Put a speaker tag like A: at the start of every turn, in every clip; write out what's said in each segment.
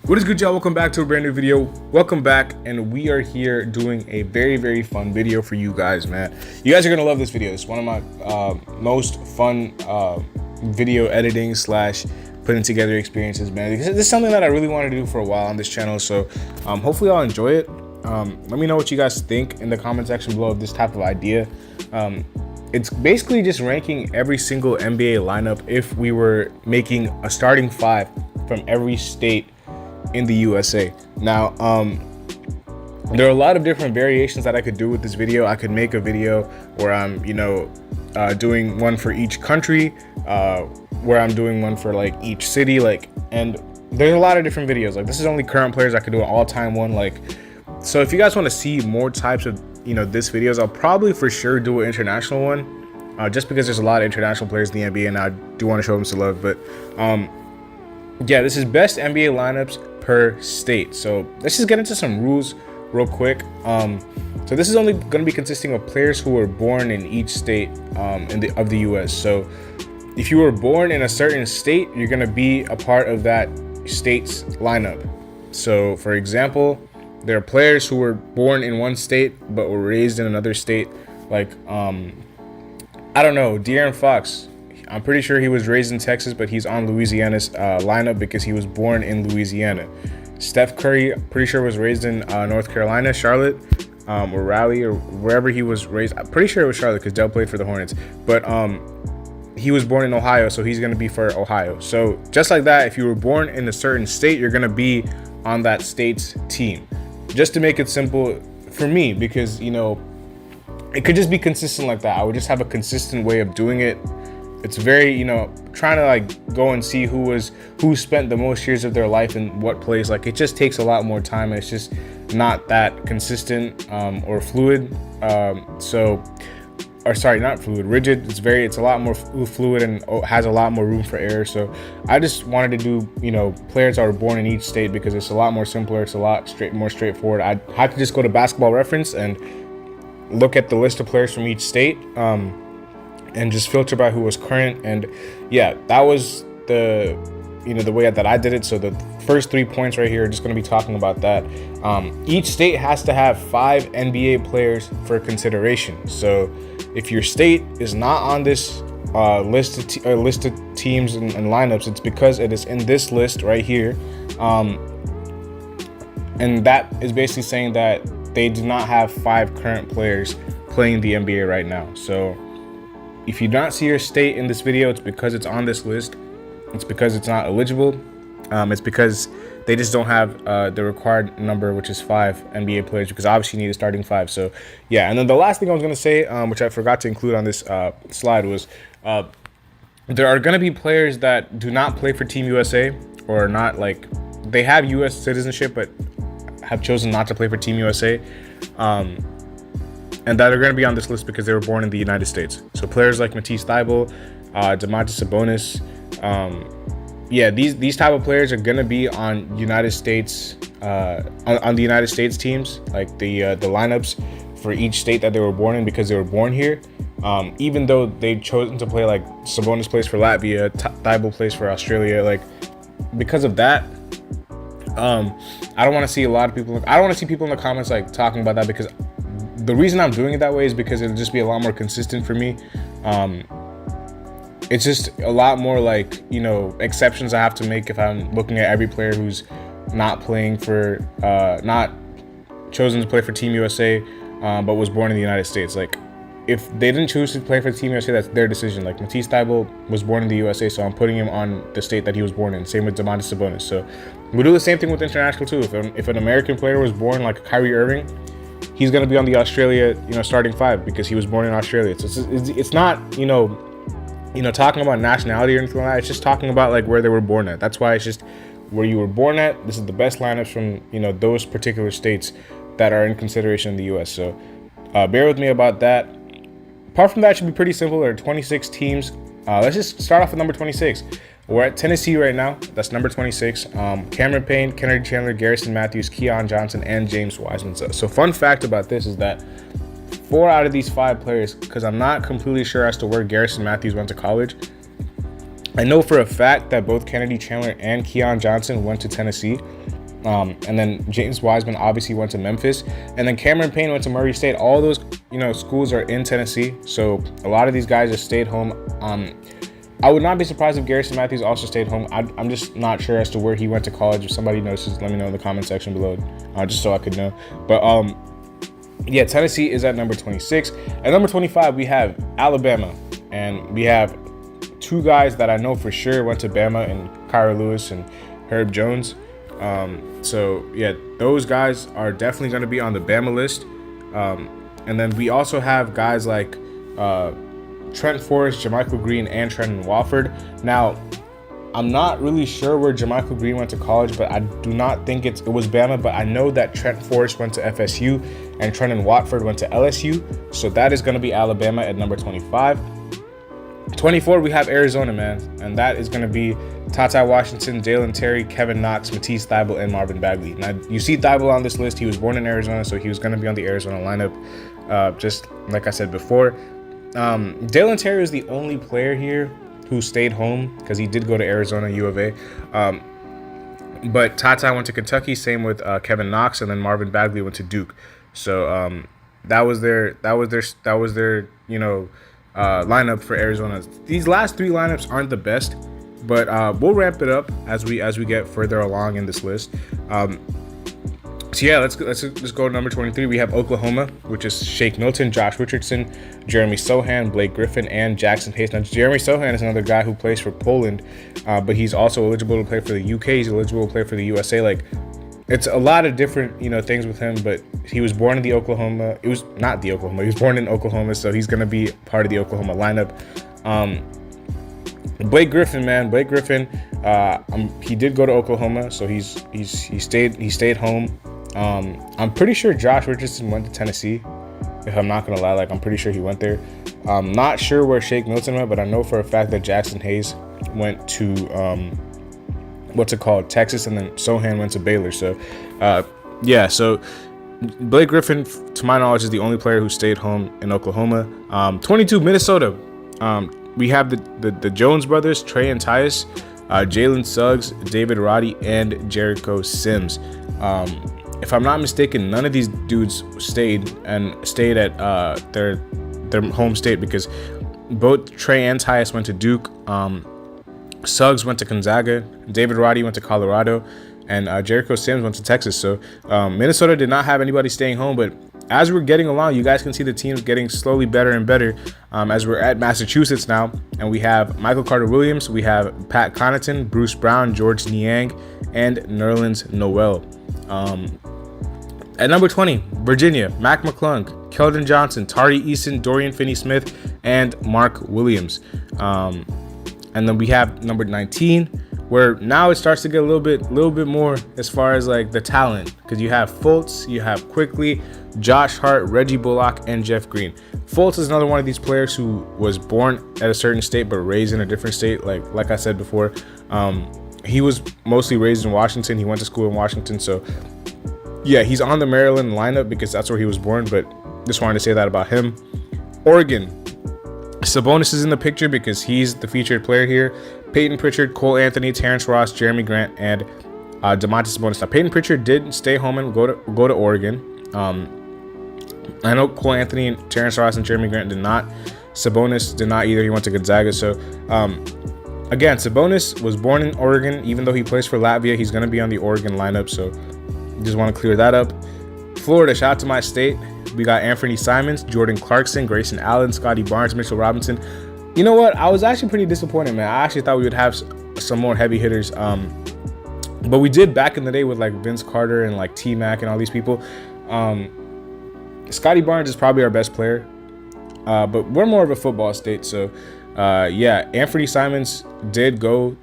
A: What is good, y'all? Welcome back to a brand new video. Welcome back, and we are here doing a very fun video for you guys, man. You guys are gonna love this video. It's one of my most fun video editing slash putting together experiences, man. This is something that I really wanted to do for a while on this channel, so hopefully y'all enjoy it. Let me know what you guys think in the comment section below of this type of idea. It's basically just ranking every single NBA lineup if we were making a starting five from every state in the USA. Now, there are a lot of different variations that I could do with this video. I could make a video where I'm, doing one for each country, where I'm doing one for like each city, and there's a lot of different videos. Like, this is only current players. I could do an all-time one. So if you guys want to see more types of, this videos, I'll probably for sure do an international one, just because there's a lot of international players in the NBA, and I do want to show them some love. But yeah, this is best NBA lineups per state. So let's just get into some rules real quick. So this is only going to be consisting of players who were born in each state of the US. So if you were born in a certain state, you're going to be a part of that state's lineup. So for example, there are players who were born in one state but were raised in another state, like I don't know, De'Aaron Fox. I'm pretty sure he was raised in Texas, but he's on Louisiana's lineup because he was born in Louisiana. Steph Curry, pretty sure was raised in North Carolina, Charlotte, or Raleigh, or wherever he was raised. I'm pretty sure it was Charlotte because Dell played for the Hornets. But he was born in Ohio, so he's going to be for Ohio. So just like that, if you were born in a certain state, you're going to be on that state's team. Just to make it simple for me, because, it could just be consistent like that. I would just have a consistent way of doing it. It's very, trying to go and see who spent the most years of their life in what place. Like, it just takes a lot more time, and it's just not that consistent or fluid. Not fluid, rigid. It's a lot more fluid and has a lot more room for error. So I just wanted to do, players that were born in each state because it's a lot more simpler. It's a lot more straightforward. I had to just go to Basketball Reference and look at the list of players from each state. And just filter by who was current. And yeah, that was the way that I did it. So the first 3 points right here are just going to be talking about that. Each state has to have 5 NBA players for consideration. So if your state is not on this list of teams and lineups, it's because it is in this list right here. And that is basically saying that they do not have 5 current players playing the NBA right now. So if you do not see your state in this video, it's because it's on this list. It's because it's not eligible. It's because they just don't have the required number, which is 5 NBA players, because obviously you need a starting 5. So yeah, and then the last thing I was going to say, which I forgot to include on this slide, was there are going to be players that do not play for Team USA, or not, they have US citizenship but have chosen not to play for Team USA. And that are going to be on this list because they were born in the United States. So players like Matisse Thybulle, Domantas Sabonis, these type of players are going to be on United States, on the United States teams, like the lineups for each state that they were born in because they were born here. Even though they've chosen to play, like Sabonis plays for Latvia, Thybulle plays for Australia, because of that, I don't want to see a lot of people. I don't want to see people in the comments talking about that, because the reason I'm doing it that way is because it'll just be a lot more consistent for me. It's just a lot more exceptions I have to make if I'm looking at every player who's not playing for, not chosen to play for Team USA, but was born in the United States. If they didn't choose to play for Team USA, that's their decision. Matisse Thybulle was born in the USA, so I'm putting him on the state that he was born in. Same with Domantas Sabonis. So we'll do the same thing with international too. If an American player was born like Kyrie Irving, he's going to be on the Australia, starting 5 because he was born in Australia. So it's not, talking about nationality or anything like that. It's just talking about where they were born at. That's why it's just where you were born at. This is the best lineups from, those particular states that are in consideration in the US. So bear with me about that. Apart from that, it should be pretty simple. There are 26 teams. Let's just start off with number 26. We're at Tennessee right now. That's number 26. Cameron Payne, Kennedy Chandler, Garrison Matthews, Keon Johnson, and James Wiseman. So fun fact about this is that 4 out of these 5 players, because I'm not completely sure as to where Garrison Matthews went to college, I know for a fact that both Kennedy Chandler and Keon Johnson went to Tennessee. And then James Wiseman obviously went to Memphis, and then Cameron Payne went to Murray State. All those, schools are in Tennessee, so a lot of these guys just stayed home. I would not be surprised if Garrison Matthews also stayed home. I'm just not sure as to where he went to college. If somebody knows, just let me know in the comment section below, just so I could know. But yeah, Tennessee is at number 26. At number 25, we have Alabama, and we have two guys that I know for sure went to Bama, and Kyra Lewis and Herb Jones. So yeah, those guys are definitely going to be on the Bama list. And then we also have guys like Trent Forrest, JaMychal Green, and Trenton Wofford. Now, I'm not really sure where JaMychal Green went to college, but I do not think it was Bama. But I know that Trent Forrest went to FSU and Trenton Watford went to LSU. So that is going to be Alabama at number 25. 24, we have Arizona, man, and that is going to be Ty Washington, Dalen Terry, Kevin Knox, Matisse Thybulle, and Marvin Bagley. Now, you see Thybulle on this list. He was born in Arizona, so he was going to be on the Arizona lineup, just like I said before. Dalen Terry is the only player here who stayed home because he did go to Arizona U of A. But Ty went to Kentucky, same with Kevin Knox, and then Marvin Bagley went to Duke. So that was their lineup for Arizona. These last three lineups aren't the best, but we'll ramp it up as we get further along in this list. So yeah, let's go to number 23. We have Oklahoma, which is Shake Milton, Josh Richardson, Jeremy Sohan, Blake Griffin, and Jackson Hayes. Now, Jeremy Sohan is another guy who plays for Poland, but he's also eligible to play for the UK. He's eligible to play for the USA. Like, it's a lot of different, things with him, but he was born in the Oklahoma. It was not the Oklahoma. He was born in Oklahoma, so he's going to be part of the Oklahoma lineup. Blake Griffin, man. Blake Griffin, he did go to Oklahoma, so he stayed home. I'm pretty sure Josh Richardson went to Tennessee, if I'm not going to lie. Like, I'm pretty sure he went there. I'm not sure where Shake Milton went, but I know for a fact that Jackson Hayes went to Texas, and then Sohan went to Baylor. So yeah, so Blake Griffin, to my knowledge, is the only player who stayed home in Oklahoma. 22, Minnesota. We have the Jones brothers, Trey and Tyus, Jalen Suggs, David Roddy, and Jericho Sims. If I'm not mistaken, none of these dudes stayed at their home state, because both Trey and Tyus went to Duke. Suggs went to Gonzaga, David Roddy went to Colorado, and Jericho Sims went to Texas. So Minnesota did not have anybody staying home, but as we're getting along, you guys can see the team's getting slowly better and better as we're at Massachusetts now, and we have Michael Carter-Williams, we have Pat Connaughton, Bruce Brown, George Niang, and Nerlens Noel. At number 20, Virginia, Mac McClung, Keldon Johnson, Tari Eason, Dorian Finney-Smith, and Mark Williams. And then we have number 19, where now it starts to get a little bit more as far as like the talent, because you have Fultz, you have Quickly, Josh Hart, Reggie Bullock, and Jeff Green. Fultz is another one of these players who was born at a certain state but raised in a different state. Like I said before, he was mostly raised in Washington. He went to school in Washington, so yeah, he's on the Maryland lineup because that's where he was born. But just wanted to say that about him. Oregon, Sabonis is in the picture because he's the featured player here. Peyton Pritchard, Cole Anthony, Terrence Ross, Jeremy Grant, and Domantas Sabonis. Now, Peyton Pritchard did stay home and go to Oregon. I know Cole Anthony and Terrence Ross and Jeremy Grant did not. Sabonis did not either. He went to Gonzaga. So, again, Sabonis was born in Oregon. Even though he plays for Latvia, he's going to be on the Oregon lineup. So, just want to clear that up. Florida, shout out to my state. We got Anthony Simons, Jordan Clarkson, Grayson Allen, Scotty Barnes, Mitchell Robinson. You know what? I was actually pretty disappointed, man. I actually thought we would have some more heavy hitters. But we did back in the day with like Vince Carter and like T-Mac and all these people. Scotty Barnes is probably our best player. But we're more of a football state. So, yeah, Anthony Simons did go,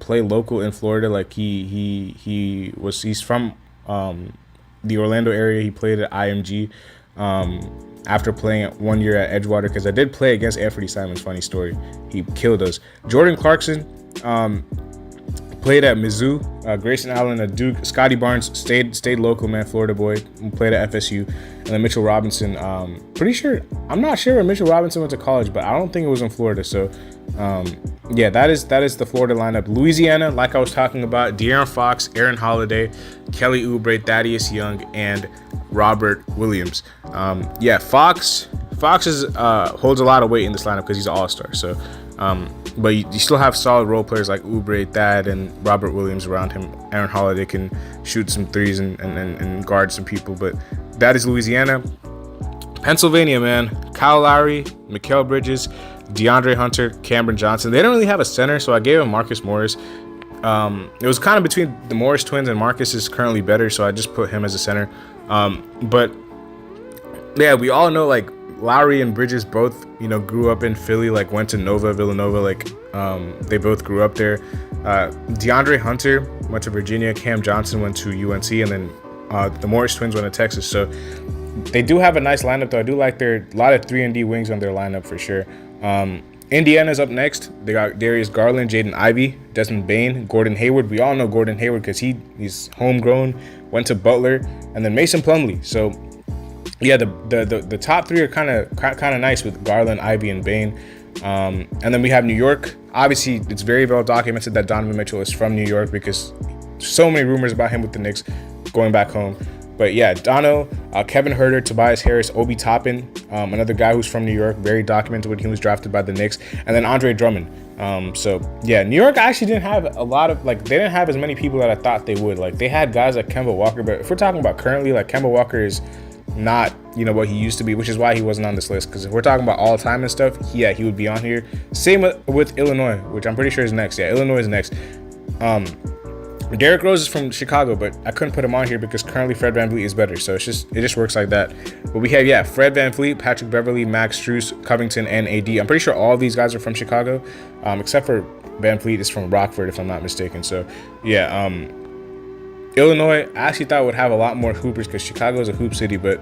A: play local in Florida. Like he's from the Orlando area. He played at IMG after playing 1 year at Edgewater, because I did play against Anthony Simons. Funny story. He killed us. Jordan Clarkson played at Mizzou. Grayson Allen at Duke. Scotty Barnes stayed local, man, Florida boy. Played at FSU. And then Mitchell Robinson. I'm not sure where Mitchell Robinson went to college, but I don't think it was in Florida. So, yeah, that is the Florida lineup. Louisiana, like I was talking about, De'Aaron Fox, Aaron Holiday, Kelly Oubre, Thaddeus Young, and Robert Williams. Yeah, Fox holds a lot of weight in this lineup because he's an all-star. So, but you still have solid role players like Oubre, Thad, and Robert Williams around him. Aaron Holiday can shoot some threes and guard some people. But that is Louisiana. Pennsylvania, man. Kyle Lowry, Mikal Bridges, DeAndre Hunter, Cameron Johnson. They don't really have a center, so I gave him Marcus Morris. It was kind of between the Morris twins, and Marcus is currently better, so I just put him as a center. But yeah, we all know like Lowry and Bridges both, grew up in Philly, like went to Nova, Villanova, like they both grew up there. DeAndre Hunter went to Virginia, Cam Johnson went to UNC, and then the Morris twins went to Texas. So they do have a nice lineup, though. I do like a lot of 3-and-D wings on their lineup for sure. Indiana's up next. They got Darius Garland, Jaden Ivey, Desmond Bane, Gordon Hayward. We all know Gordon Hayward because he's homegrown, went to Butler, and then Mason Plumlee. So yeah, the top three are kind of nice with Garland, Ivey, and Bane. And then we have New York. Obviously, it's very well documented that Donovan Mitchell is from New York because so many rumors about him with the Knicks going back home. But yeah, Dono, Kevin Huerter, Tobias Harris, Obi Toppin, another guy who's from New York, very documented when he was drafted by the Knicks, and then Andre Drummond. So yeah, New York actually didn't have a lot of, they didn't have as many people that I thought they would. Like, they had guys like Kemba Walker, but if we're talking about currently, like, Kemba Walker is not, what he used to be, which is why he wasn't on this list. Because if we're talking about all time and stuff, yeah, he would be on here. Same with Illinois, which I'm pretty sure is next. Yeah, Illinois is next. Derrick Rose is from Chicago, but I couldn't put him on here because currently Fred VanVleet is better. So it just works like that. But we have, Fred VanVleet, Patrick Beverley, Max Strus, Covington, and AD. I'm pretty sure all of these guys are from Chicago, except for VanVleet is from Rockford, if I'm not mistaken. So yeah, Illinois, I actually thought would have a lot more hoopers because Chicago is a hoop city, but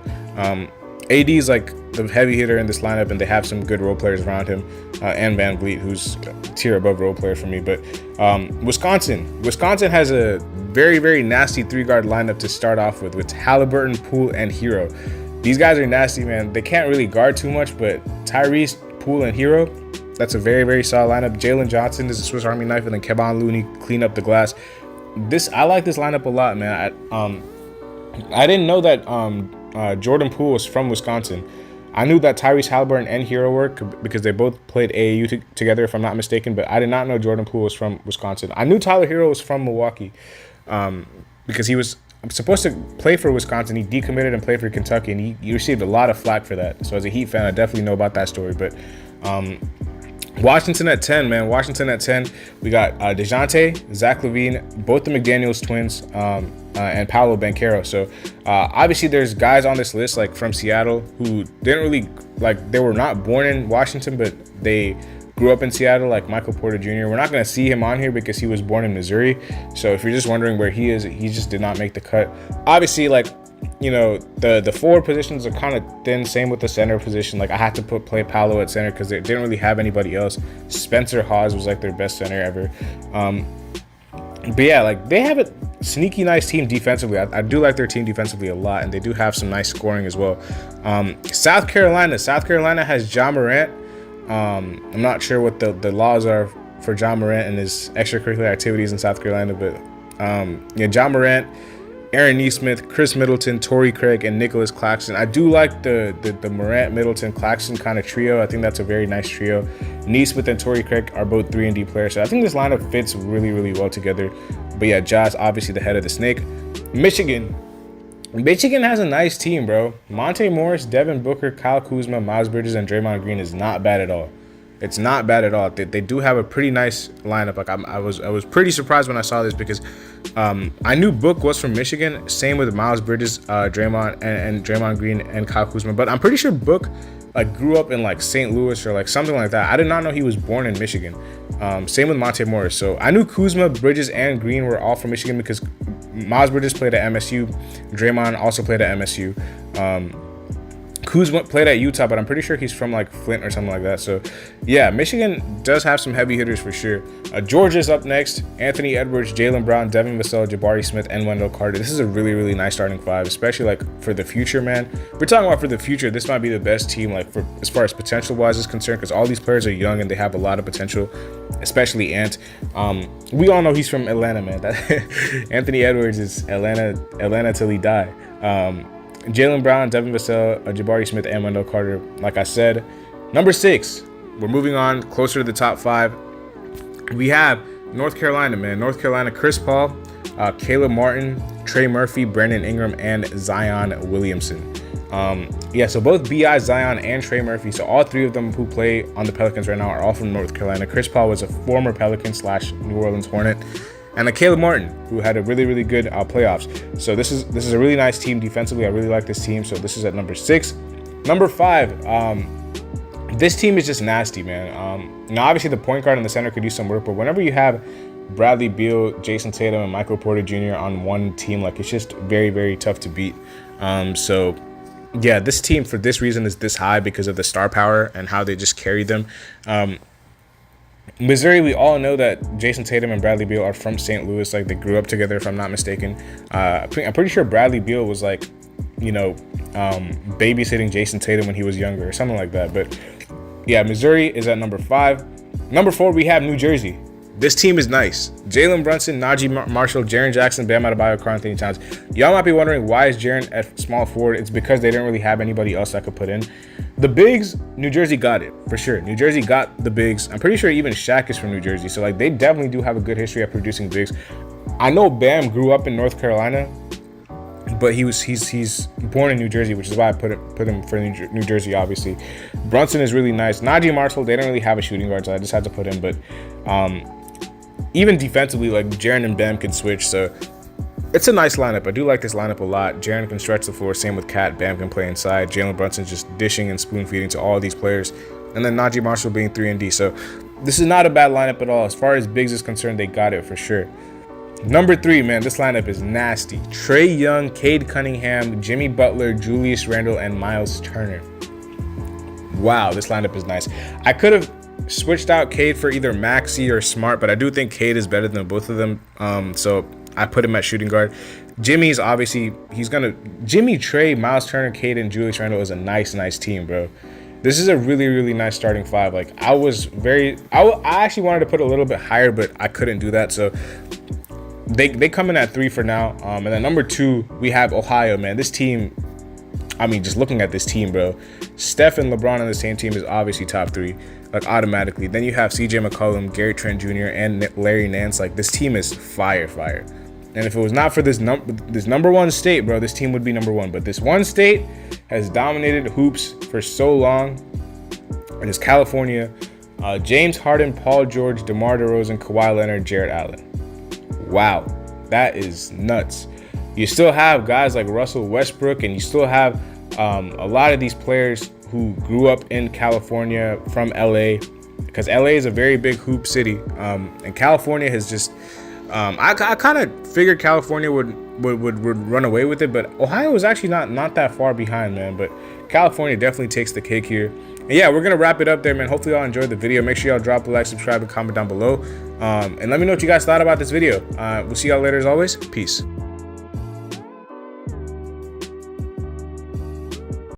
A: AD is like the heavy hitter in this lineup, and they have some good role players around him, and VanVleet, who's a tier above role player for me. But Wisconsin has a very, very nasty 3-guard lineup to start off with Halliburton, Poole, and Hero. These guys are nasty, man. They can't really guard too much, but Tyrese, Poole, and Hero, that's a very, very solid lineup. Jalen Johnson is a Swiss Army knife, and then Kevon Looney clean up the glass. I like this lineup a lot, man. I didn't know that Jordan Poole was from Wisconsin. I knew that Tyrese Halliburton and Hero were because they both played AAU together, if I'm not mistaken, but I did not know Jordan Poole was from Wisconsin. I knew Tyler Hero was from Milwaukee because he was supposed to play for Wisconsin. He decommitted and played for Kentucky, and he received a lot of flack for that. So as a Heat fan, I definitely know about that story. But Washington at 10, man. Washington at 10. We got DeJounte, Zach LaVine, both the McDaniels twins, and Paolo Banchero. So obviously there's guys on this list like from Seattle who didn't really, they were not born in Washington, but they grew up in Seattle, like Michael Porter Jr. We're not going to see him on here because he was born in Missouri. So if you're just wondering where he is, he just did not make the cut. Obviously, the forward positions are kind of thin. Same with the center position. I had to play Paolo at center because they didn't really have anybody else. Spencer Hawes was their best center ever. But yeah, they have a sneaky nice team defensively. I do like their team defensively a lot, and they do have some nice scoring as well. South Carolina has Ja Morant. I'm not sure what the laws are for Ja Morant and his extracurricular activities in South Carolina, but Ja Morant, Aaron Nesmith, Chris Middleton, Torrey Craig, and Nicholas Claxton. I do like the Morant, Middleton, Claxton kind of trio. I think that's a very nice trio. Nesmith and Torrey Craig are both 3-and-D players, so I think this lineup fits really, really well together. But yeah, Ja's obviously the head of the snake. Michigan has a nice team, bro. Monte Morris, Devin Booker, Kyle Kuzma, Miles Bridges, and Draymond Green is not bad at all. It's not bad at all. They do have a pretty nice lineup. I was pretty surprised when I saw this because I knew Book was from Michigan. Same with Miles Bridges, Draymond, and Draymond Green and Kyle Kuzma. But I'm pretty sure Book grew up in St. Louis or something like that. I did not know he was born in Michigan. Same with Monte Morris. So I knew Kuzma, Bridges, and Green were all from Michigan because Miles Bridges played at MSU. Draymond also played at MSU. Kuz played at Utah, but I'm pretty sure he's from like Flint or something like that. So yeah, Michigan does have some heavy hitters for sure. Georgia's up next. Anthony Edwards, Jaylen Brown, Devin Vassell, Jabari Smith, and Wendell Carter. This is a really, really nice starting five, especially like for the future, man. We're talking about for the future. This might be the best team, like for as far as potential wise is concerned, because all these players are young and they have a lot of potential, especially Ant. We all know he's from Atlanta, man. Anthony Edwards is Atlanta till he die. Jaylen Brown, Devin Vassell, Jabari Smith, and Wendell Carter. Like I said, number 6. We're moving on closer to the top 5. We have North Carolina, man. North Carolina, Chris Paul, Caleb Martin, Trey Murphy, Brandon Ingram, and Zion Williamson. Yeah, so both B.I., Zion, and Trey Murphy, so all 3 of them who play on the Pelicans right now are all from North Carolina. Chris Paul was a former Pelican / New Orleans Hornet. And Caleb Martin, who had a really, really good playoffs. So this is a really nice team defensively. I really like this team. So this is at number 6. Number 5, this team is just nasty, man. Now, obviously, the point guard and the center could use some work, but whenever you have Bradley Beal, Jason Tatum, and Michael Porter Jr. on one team, like, it's just very, very tough to beat. So yeah, this team for this reason is this high because of the star power and how they just carry them. Missouri, we all know that Jason Tatum and Bradley Beal are from St. Louis. Like, they grew up together, if I'm not mistaken. I'm pretty sure Bradley Beal was like, babysitting Jason Tatum when he was younger or something like that. But yeah, Missouri is at number 5. Number 4, we have New Jersey. This team is nice. Jalen Brunson, Najee Marshall, Jaren Jackson, Bam Adebayo, Karl-Anthony Towns. Y'all might be wondering, why is Jaren at small forward? It's because they didn't really have anybody else that could put in. The bigs, New Jersey got it, for sure. New Jersey got the bigs. I'm pretty sure even Shaq is from New Jersey. So, like, they definitely do have a good history of producing bigs. I know Bam grew up in North Carolina, but he's born in New Jersey, which is why I put him for New Jersey, obviously. Brunson is really nice. Najee Marshall, they don't really have a shooting guard, so I just had to put him. But even defensively, like, Jaren and Bam can switch, so it's a nice lineup. I do like this lineup a lot. Jaren can stretch the floor, same with Cat. Bam can play inside. Jalen Brunson's just dishing and spoon feeding to all these players, and then Najee Marshall being 3 and D. So this is not a bad lineup at all. As far as bigs is concerned, they got it for sure. Number 3, man, this lineup is nasty. Trae Young, Cade Cunningham, Jimmy Butler, Julius Randle, and Miles Turner. Wow, this lineup is nice. I could have switched out Cade for either Maxey or Smart, but I do think Cade is better than both of them. So I put him at shooting guard. Jimmy's obviously, Jimmy, Trae, Miles Turner, Cade, and Julius Randle is a nice team, bro. This is a really, really nice starting 5. Like, I actually wanted to put a little bit higher, but I couldn't do that. So they come in at 3 for now. And then number 2, we have Ohio, man. This team, I mean, just looking at this team, bro, Steph and LeBron on the same team is obviously top 3, like, automatically. Then you have CJ McCollum, Gary Trent Jr., and Larry Nance. Like, this team is fire. And if it was not for this number 1 state, bro, this team would be number 1. But this one state has dominated hoops for so long, and it's California. James Harden, Paul George, DeMar DeRozan, Kawhi Leonard, Jarrett Allen. Wow, that is nuts. You still have guys like Russell Westbrook, and you still have a lot of these players who grew up in California from LA, because LA is a very big hoop city, and California has just I kind of figured California would run away with it, but Ohio is actually not that far behind, man. But California definitely takes the cake here. And yeah, we're gonna wrap it up there, man. Hopefully y'all enjoyed the video. Make sure y'all drop a like, subscribe, and comment down below, and let me know what you guys thought about this video. We'll see y'all later as always. Peace.